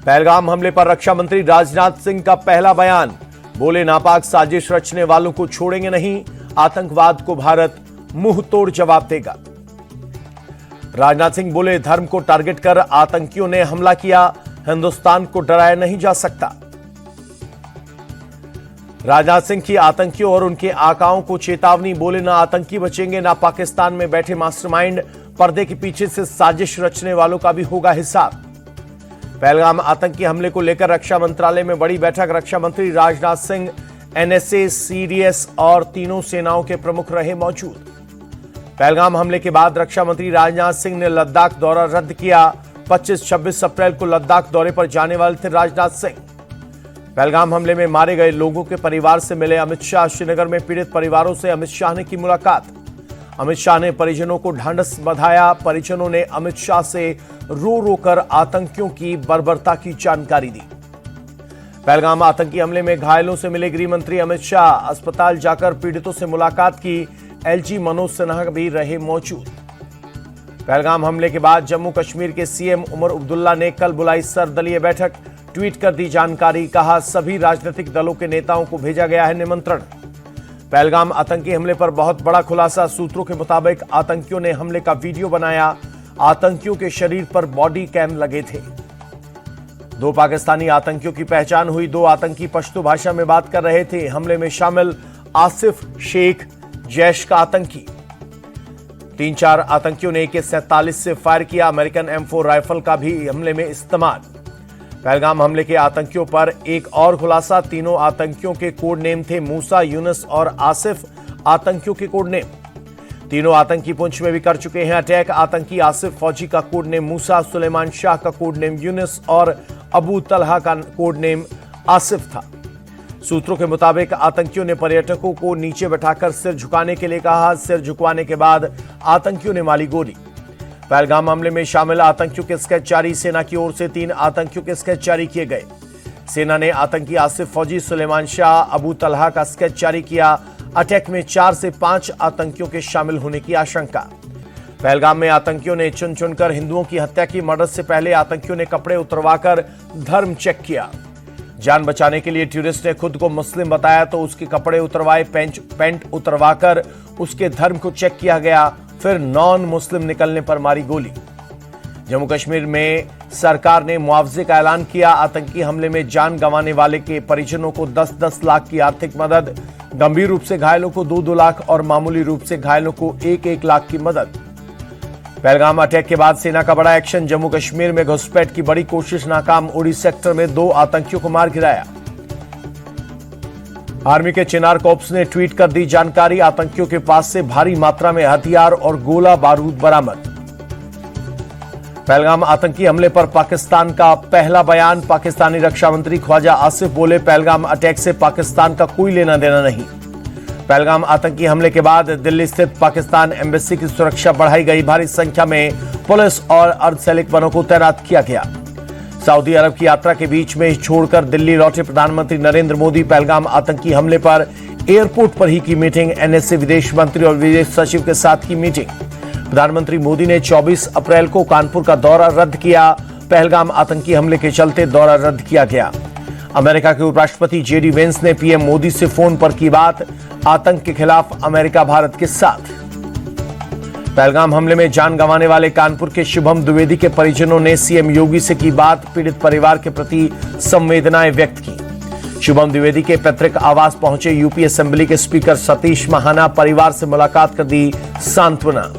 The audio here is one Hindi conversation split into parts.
पहलगाम हमले पर रक्षा मंत्री राजनाथ सिंह का पहला बयान। बोले, नापाक साजिश रचने वालों को छोड़ेंगे नहीं, आतंकवाद को भारत मुंह तोड़ जवाब देगा। राजनाथ सिंह बोले, धर्म को टारगेट कर आतंकियों ने हमला किया, हिंदुस्तान को डराया नहीं जा सकता। राजनाथ सिंह की आतंकियों और उनके आकाओं को चेतावनी। बोले, ना आतंकी बचेंगे, ना पाकिस्तान में बैठे मास्टरमाइंड, पर्दे के पीछे से साजिश रचने वालों का भी होगा हिसाब। पहलगाम आतंकी हमले को लेकर रक्षा मंत्रालय में बड़ी बैठक। रक्षा मंत्री राजनाथ सिंह, एनएसए, सीडीएस और तीनों सेनाओं के प्रमुख रहे मौजूद। पहलगाम हमले के बाद रक्षा मंत्री राजनाथ सिंह ने लद्दाख दौरा रद्द किया। 25-26 अप्रैल को लद्दाख दौरे पर जाने वाले थे राजनाथ सिंह। पहलगाम हमले में मारे गए लोगों के परिवार से मिले अमित शाह। श्रीनगर में पीड़ित परिवारों से अमित शाह ने की मुलाकात। अमित शाह ने परिजनों को ढांढस बंधाया। परिजनों ने अमित शाह से रो रो कर आतंकियों की बर्बरता की जानकारी दी। पहलगाम आतंकी हमले में घायलों से मिले गृह मंत्री अमित शाह। अस्पताल जाकर पीड़ितों से मुलाकात की। एलजी मनोज सिन्हा भी रहे मौजूद। पहलगाम हमले के बाद जम्मू कश्मीर के सीएम उमर अब्दुल्ला ने कल बुलाई सर्वदलीय बैठक। ट्वीट कर दी जानकारी। कहा, सभी राजनीतिक दलों के नेताओं को भेजा गया है निमंत्रण। पहलगाम आतंकी हमले पर बहुत बड़ा खुलासा। सूत्रों के मुताबिक आतंकियों ने हमले का वीडियो बनाया। आतंकियों के शरीर पर बॉडी कैम लगे थे। 2 पाकिस्तानी आतंकियों की पहचान हुई। 2 आतंकी पश्तो भाषा में बात कर रहे थे। हमले में शामिल आसिफ शेख, जैश का आतंकी। 3-4 आतंकियों ने AK-47 से फायर किया। अमेरिकन M4 राइफल का भी हमले में इस्तेमाल। पहलगाम हमले के आतंकियों पर एक और खुलासा। तीनों आतंकियों के कोड नेम थे मूसा, यूनुस और आसिफ। आतंकियों के कोड नेम। तीनों आतंकी पुंछ में भी कर चुके हैं अटैक। आतंकी आसिफ फौजी का कोड नेम मूसा, सुलेमान शाह का कोड नेम यूनुस और अबू तलहा का कोड नेम आसिफ था। सूत्रों के मुताबिक आतंकियों ने पर्यटकों को नीचे बैठाकर सिर झुकाने के लिए कहा। सिर झुकवाने के बाद आतंकियों ने मारी गोली। पहलगाम हमले में शामिल आतंकियों के स्केच जारी। सेना की ओर से 3 आतंकियों के स्केच जारी किए गए। सेना ने आतंकी आसिफ फौजी, सुलेमान शाह, अबू तलहा का स्केच जारी किया। अटैक में 4 से 5 आतंकियों के शामिल होने की आशंका। पहलगाम में आतंकियों ने चुन चुनकर हिंदुओं की हत्या की। मर्डर से पहले आतंकियों ने कपड़े उतरवाकर धर्म चेक किया। जान बचाने के लिए टूरिस्ट ने खुद को मुस्लिम बताया तो उसके कपड़े उतरवाए। पेंट उतरवाकर उसके धर्म को चेक किया गया। फिर नॉन मुस्लिम निकलने पर मारी गोली। जम्मू कश्मीर में सरकार ने मुआवजे का ऐलान किया। आतंकी हमले में जान गंवाने वाले के परिजनों को 10-10 लाख की आर्थिक मदद। गंभीर रूप से घायलों को 2-2 लाख और मामूली रूप से घायलों को 1-1 लाख की मदद। पहलगाम अटैक के बाद सेना का बड़ा एक्शन। जम्मू कश्मीर में घुसपैठ की बड़ी कोशिश नाकाम। उड़ी सेक्टर में 2 आतंकियों को मार गिराया। आर्मी के चिनार कॉर्प्स ने ट्वीट कर दी जानकारी। आतंकियों के पास से भारी मात्रा में हथियार और गोला बारूद बरामद। पहलगाम आतंकी हमले पर पाकिस्तान का पहला बयान। पाकिस्तानी रक्षा मंत्री ख्वाजा आसिफ बोले, पहलगाम अटैक से पाकिस्तान का कोई लेना देना नहीं। पहलगाम आतंकी हमले के बाद दिल्ली स्थित पाकिस्तान एम्बेसी की सुरक्षा बढ़ाई गई। भारी संख्या में पुलिस और अर्धसैनिक बलों को तैनात किया गया। सऊदी अरब की यात्रा के बीच में छोड़कर दिल्ली लौटे प्रधानमंत्री नरेंद्र मोदी। पहलगाम आतंकी हमले पर एयरपोर्ट पर ही की मीटिंग। एनएसए विदेश मंत्री और विदेश सचिव के साथ की मीटिंग। प्रधानमंत्री मोदी ने 24 अप्रैल को कानपुर का दौरा रद्द किया। पहलगाम आतंकी हमले के चलते दौरा रद्द किया गया। अमेरिका के उपराष्ट्रपति जेडी वेंस ने पीएम मोदी से फोन पर की बात। आतंक के खिलाफ अमेरिका भारत के साथ। पहलगाम हमले में जान गंवाने वाले कानपुर के शुभम द्विवेदी के परिजनों ने सीएम योगी से की बात। पीड़ित परिवार के प्रति संवेदनाएं व्यक्त की। शुभम द्विवेदी के पैतृक आवास पहुंचे यूपी असेंबली के स्पीकर सतीश महाना। परिवार से मुलाकात कर दी सांत्वना।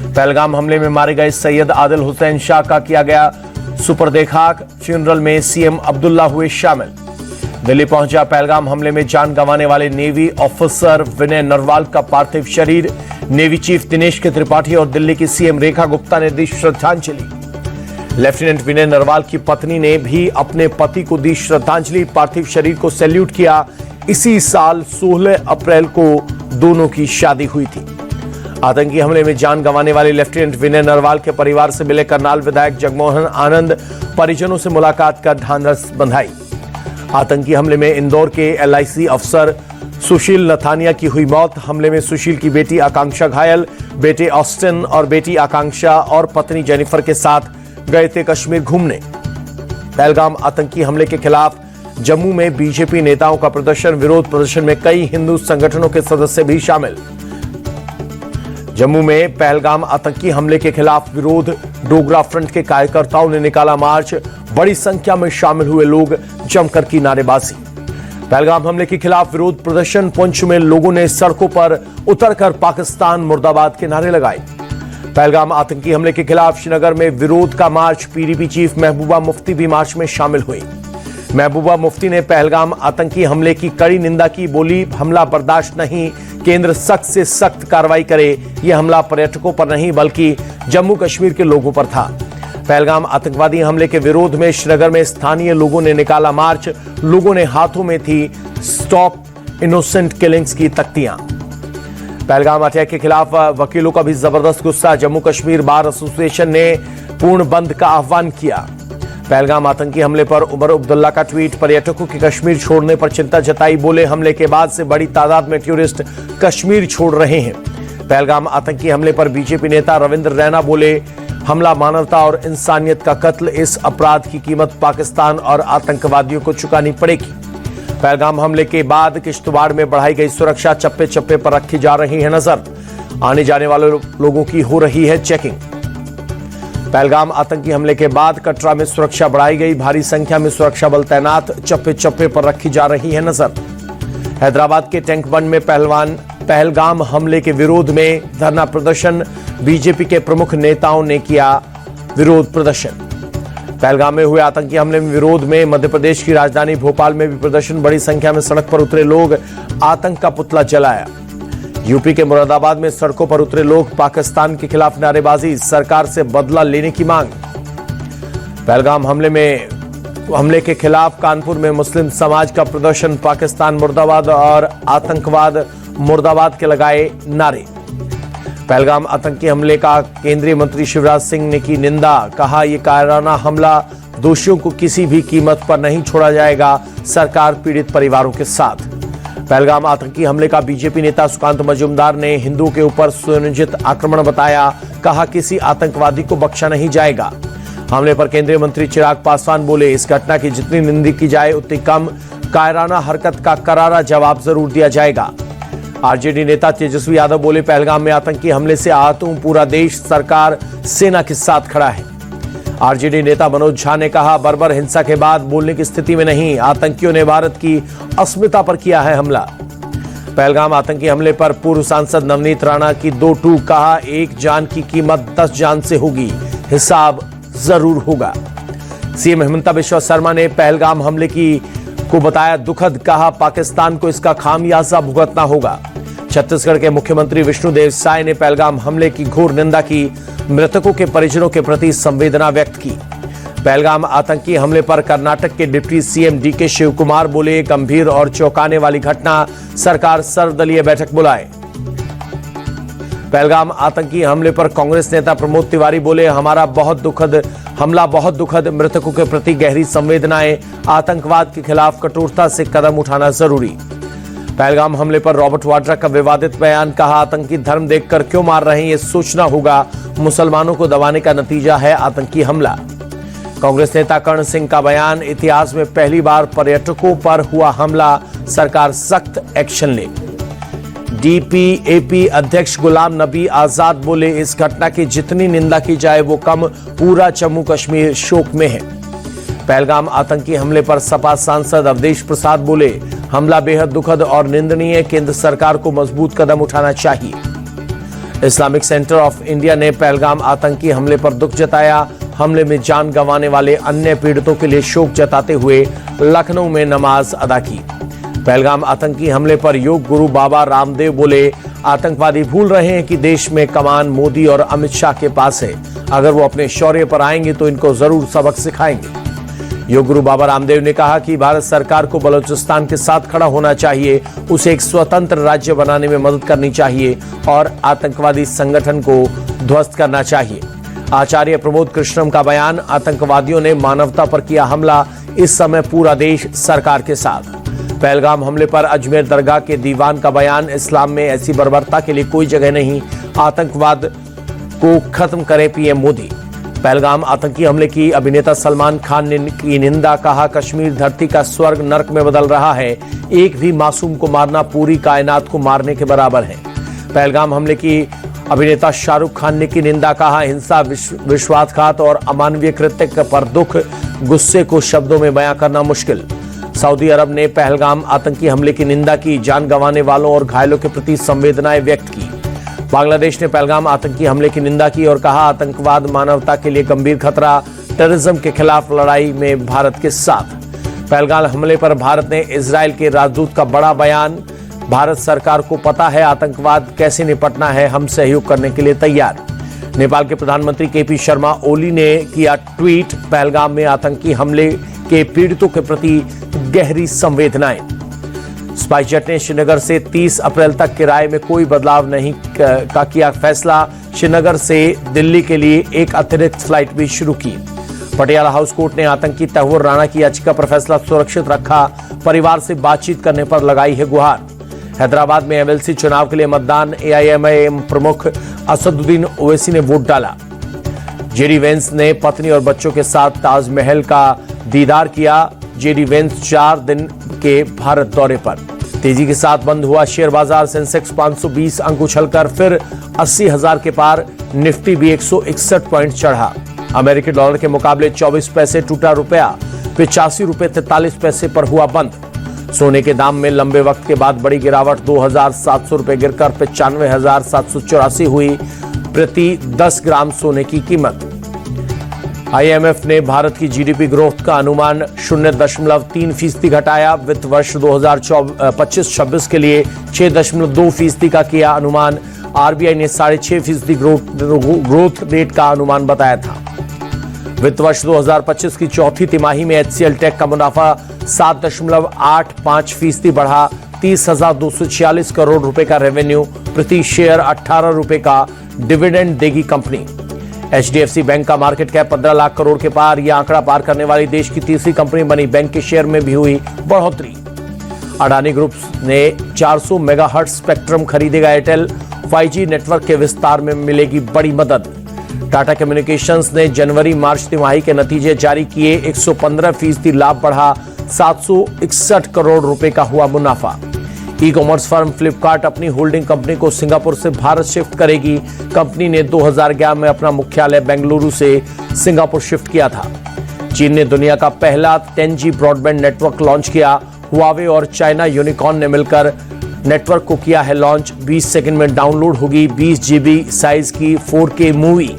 पहलगाम हमले में मारे गए सैयद आदिल हुसैन शाह का किया गया सुपरदेखाक। फ्यूनरल में सीएम अब्दुल्ला हुए शामिल। दिल्ली पहुंचा पहलगाम हमले में जान गंवाने वाले नेवी ऑफिसर विनय नरवाल का पार्थिव शरीर। नेवी चीफ दिनेश के त्रिपाठी और दिल्ली की सीएम रेखा गुप्ता ने दी श्रद्धांजलि। लेफ्टिनेंट विनय नरवाल की पत्नी ने भी अपने पति को दी श्रद्धांजलि। पार्थिव शरीर को सैल्यूट किया। इसी साल 16 अप्रैल को दोनों की शादी हुई थी। आतंकी हमले में जान गंवाने वाले लेफ्टिनेंट विनय नरवाल के परिवार से मिले करनाल विधायक जगमोहन आनंद। परिजनों से मुलाकात कर ढांढस बंधाई। आतंकी हमले में इंदौर के LIC अफसर सुशील नथानिया की हुई मौत। हमले में सुशील की बेटी आकांक्षा घायल। बेटे ऑस्टिन और बेटी आकांक्षा और पत्नी जेनिफर के साथ गए थे कश्मीर घूमने। पहलगाम आतंकी हमले के खिलाफ जम्मू में बीजेपी नेताओं का प्रदर्शन। विरोध प्रदर्शन में कई हिंदू संगठनों के सदस्य भी शामिल। जम्मू में पहलगाम आतंकी हमले के खिलाफ विरोध, डोगरा फ्रंट के कार्यकर्ताओं ने निकाला मार्च। बड़ी संख्या में शामिल हुए लोग जमकर की नारेबाजी। पहलगाम हमले के खिलाफ विरोध प्रदर्शन। पुंछ में लोगों ने सड़कों पर उतरकर पाकिस्तान मुर्दाबाद के नारे लगाए। पहलगाम आतंकी हमले के खिलाफ श्रीनगर में विरोध का मार्च। पीडीपी चीफ महबूबा मुफ्ती भी मार्च में शामिल हुई। महबूबा मुफ्ती ने पहलगाम आतंकी हमले की कड़ी निंदा की। बोली, हमला बर्दाश्त नहीं, केंद्र सख्त से सख्त कार्रवाई करे। यह हमला पर्यटकों पर नहीं बल्कि जम्मू कश्मीर के लोगों पर था। पहलगाम आतंकवादी हमले के विरोध में श्रीनगर में स्थानीय लोगों ने निकाला मार्च। लोगों ने हाथों में थी स्टॉप इनोसेंट किलिंग्स की तख्तियां। पहलगाम अटैक के खिलाफ वकीलों का भी जबरदस्त गुस्सा। जम्मू कश्मीर बार एसोसिएशन ने पूर्ण बंद का आह्वान किया। पहलगाम आतंकी हमले पर उमर अब्दुल्ला का ट्वीट। पर्यटकों के कश्मीर छोड़ने पर चिंता जताई। बोले, हमले के बाद से बड़ी तादाद में टूरिस्ट कश्मीर छोड़ रहे हैं। पहलगाम आतंकी हमले पर बीजेपी नेता रविंद्र रैना बोले, हमला मानवता और इंसानियत का कत्ल। इस अपराध की कीमत पाकिस्तान और आतंकवादियों को चुकानी पड़ेगी। पहलगाम हमले के बाद किश्तवाड़ में बढ़ाई गई सुरक्षा। चप्पे चप्पे पर रखी जा रही है नजर। आने जाने वाले लोगों की हो रही है चेकिंग। पहलगाम आतंकी हमले के बाद कटरा में सुरक्षा बढ़ाई गई। भारी संख्या में सुरक्षा बल तैनात। चप्पे चप्पे पर रखी जा रही है नजर। हैदराबाद के टैंक बंड में पहलगाम हमले के विरोध में धरना प्रदर्शन। बीजेपी के प्रमुख नेताओं ने किया विरोध प्रदर्शन। पहलगाम में हुए आतंकी हमले में विरोध में मध्य प्रदेश की राजधानी भोपाल में भी प्रदर्शन। बड़ी संख्या में सड़क पर उतरे लोग, आतंक का पुतला जलाया। यूपी के मुरादाबाद में सड़कों पर उतरे लोग, पाकिस्तान के खिलाफ नारेबाजी, सरकार से बदला लेने की मांग। पहलगाम हमले के खिलाफ कानपुर में मुस्लिम समाज का प्रदर्शन। पाकिस्तान मुर्दाबाद और आतंकवाद मुर्दाबाद के लगाए नारे। पहलगाम आतंकी हमले का केंद्रीय मंत्री शिवराज सिंह ने की निंदा। कहा, यह कायराना हमला, दोषियों को किसी भी कीमत पर नहीं छोड़ा जाएगा। सरकार पीड़ित परिवारों के साथ। पहलगाम आतंकी हमले का बीजेपी नेता सुकांत मजूमदार ने हिंदुओं के ऊपर सुनियोजित आक्रमण बताया। कहा, किसी आतंकवादी को बख्शा नहीं जाएगा। हमले पर केंद्रीय मंत्री चिराग पासवान बोले, इस घटना की जितनी निंदा की जाए उतनी कम। कायराना हरकत का करारा जवाब जरूर दिया जाएगा। आरजेडी नेता तेजस्वी यादव बोले, पहलगाम में आतंकी हमले से आहत हूं, पूरा देश सरकार सेना के साथ खड़ा है। आरजेडी नेता मनोज झा ने कहा, बर्बर हिंसा के बाद बोलने की स्थिति में नहीं, आतंकियों ने भारत की अस्मिता पर किया है हमला। पहलगाम आतंकी हमले पर पूर्व सांसद नवनीत राणा की 2 टूक। कहा, एक जान की कीमत 10 जान से होगी, हिसाब जरूर होगा। सीएम हिमंता बिश्वा शर्मा ने पहलगाम हमले को बताया दुखद। कहा, पाकिस्तान को इसका खामियाजा भुगतना होगा। छत्तीसगढ़ के मुख्यमंत्री विष्णुदेव साय ने पहलगाम हमले की घोर निंदा की। मृतकों के परिजनों के प्रति संवेदना व्यक्त की। पहलगाम आतंकी हमले पर कर्नाटक के डिप्टी सीएम डीके शिवकुमार बोले, गंभीर और चौंकाने वाली घटना, सरकार सर्वदलीय बैठक बुलाए। पहलगाम आतंकी हमले पर कांग्रेस नेता प्रमोद तिवारी बोले, हमला बहुत दुखद, मृतकों के प्रति गहरी संवेदनाएं, आतंकवाद के खिलाफ कठोरता से कदम उठाना जरूरी। पहलगाम हमले पर रॉबर्ट वाड्रा का विवादित बयान। कहा, आतंकी धर्म देखकर क्यों मार रहे हैं, ये सोचना होगा। मुसलमानों को दबाने का नतीजा है आतंकी हमला। कांग्रेस नेता कर्ण सिंह का बयान, इतिहास में पहली बार पर्यटकों पर हुआ हमला, सरकार सख्त एक्शन ले। डीपीएपी अध्यक्ष गुलाम नबी आजाद बोले, इस घटना की जितनी निंदा की जाए वो कम, पूरा जम्मू कश्मीर शोक में है। पहलगाम आतंकी हमले पर सपा सांसद अवधेश प्रसाद बोले, हमला बेहद दुखद और निंदनीय, केंद्र सरकार को मजबूत कदम उठाना चाहिए। इस्लामिक सेंटर ऑफ इंडिया ने पहलगाम आतंकी हमले पर दुख जताया। हमले में जान गंवाने वाले अन्य पीड़ितों के लिए शोक जताते हुए लखनऊ में नमाज अदा की। पहलगाम आतंकी हमले पर योग गुरु बाबा रामदेव बोले, आतंकवादी भूल रहे हैं कि देश में कमान मोदी और अमित शाह के पास है। अगर वो अपने शौर्य पर आएंगे तो इनको जरूर सबक सिखाएंगे। योग गुरु बाबा रामदेव ने कहा कि भारत सरकार को बलूचिस्तान के साथ खड़ा होना चाहिए, उसे एक स्वतंत्र राज्य बनाने में मदद करनी चाहिए और आतंकवादी संगठन को ध्वस्त करना चाहिए। आचार्य प्रमोद कृष्णम का बयान, आतंकवादियों ने मानवता पर किया हमला, इस समय पूरा देश सरकार के साथ। पहलगाम हमले पर अजमेर दरगाह के दीवान का बयान, इस्लाम में ऐसी बर्बरता के लिए कोई जगह नहीं, आतंकवाद को खत्म करे पीएम मोदी। पहलगाम आतंकी हमले की अभिनेता सलमान खान ने की निंदा, कहा कश्मीर धरती का स्वर्ग नर्क में बदल रहा है, एक भी मासूम को मारना पूरी कायनात को मारने के बराबर है। पहलगाम हमले की अभिनेता शाहरुख खान ने की निंदा, कहा हिंसा, विश्वासघात और अमानवीय कृत्य पर दुख, गुस्से को शब्दों में बयां करना मुश्किल। सऊदी अरब ने पहलगाम आतंकी हमले की निंदा की, जान गंवाने वालों और घायलों के प्रति संवेदनाएं व्यक्त की। बांग्लादेश ने पहलगाम आतंकी हमले की निंदा की और कहा आतंकवाद मानवता के लिए गंभीर खतरा, टेररिज्म के खिलाफ लड़ाई में भारत के साथ। पहलगाम हमले पर भारत ने इजरायल के राजदूत का बड़ा बयान, भारत सरकार को पता है आतंकवाद कैसे निपटना है, हम सहयोग करने के लिए तैयार। नेपाल के प्रधानमंत्री केपी शर्मा ओली ने किया ट्वीट, पहलगाम में आतंकी हमले के पीड़ितों के प्रति गहरी संवेदनाएं। स्पाइसजेट ने श्रीनगर से 30 अप्रैल तक किराए में कोई बदलाव नहीं का किया फैसला, श्रीनगर से दिल्ली के लिए एक अतिरिक्त फ्लाइट भी शुरू की। पटियाला हाउस कोर्ट ने आतंकी तहव्वुर राणा की याचिका पर फैसला सुरक्षित रखा, परिवार से बातचीत करने पर लगाई है गुहार। हैदराबाद में एमएलसी चुनाव के लिए मतदान, एआईएमआईएम प्रमुख असदुद्दीन ओवैसी ने वोट डाला। जेडी वेंस ने पत्नी और बच्चों के साथ ताजमहल का दीदार किया। जेडी वेंस 4 दिन के भारत दौरे पर। तेजी के साथ बंद हुआ शेयर बाजार, सेंसेक्स 520 अंक उछलकर फिर 80,000 के पार, निफ्टी भी 161 पॉइंट चढ़ा। अमेरिकी डॉलर के मुकाबले 24 पैसे टूटा रुपया, 85 रुपए 43 पैसे पर हुआ बंद। सोने के दाम में लंबे वक्त के बाद बड़ी गिरावट, 2,700 रुपए गिरकर 95,784 हुई प्रति 10 ग्राम सोने की कीमत। आईएमएफ ने भारत की जीडीपी ग्रोथ का अनुमान 0.3% घटाया। वित्त वर्ष 2025-26 के लिए 6.2% का किया अनुमान। आरबीआई ने 6.5% ग्रोथ रेट का अनुमान बताया था। वित्त वर्ष 2025 की चौथी तिमाही में एचसीएल टेक का मुनाफा 7.85% बढ़ा, 30,246 करोड़ रुपए का रेवेन्यू, प्रति शेयर 18 रुपए का डिविडेंड देगी कंपनी। एचडीएफसी बैंक का मार्केट कैप 15 लाख करोड़ के पार, यह आंकड़ा पार करने वाली देश की तीसरी कंपनी बनी। बैंक के शेयर में भी हुई बढ़ोतरी। अडानी ग्रुप ने 400 मेगाहर्ट्ज स्पेक्ट्रम खरीदेगा। एयरटेल 5G नेटवर्क के विस्तार में मिलेगी बड़ी मदद। टाटा कम्युनिकेशंस ने जनवरी मार्च तिमाही के नतीजे जारी किए, 115% लाभ बढ़ा, 761 करोड़ रुपए का हुआ मुनाफा। ई कॉमर्स फर्म फ्लिपकार्ट अपनी होल्डिंग कंपनी को सिंगापुर से भारत शिफ्ट करेगी। कंपनी ने 2011 में अपना मुख्यालय बेंगलुरु से सिंगापुर शिफ्ट किया था। चीन ने दुनिया का पहला 10G ब्रॉडबैंड नेटवर्क लॉन्च किया। हुआवे और चाइना यूनिकॉर्न ने मिलकर नेटवर्क को किया है लॉन्च। 20 सेकंड में डाउनलोड होगी 20 GB साइज की 4K मूवी।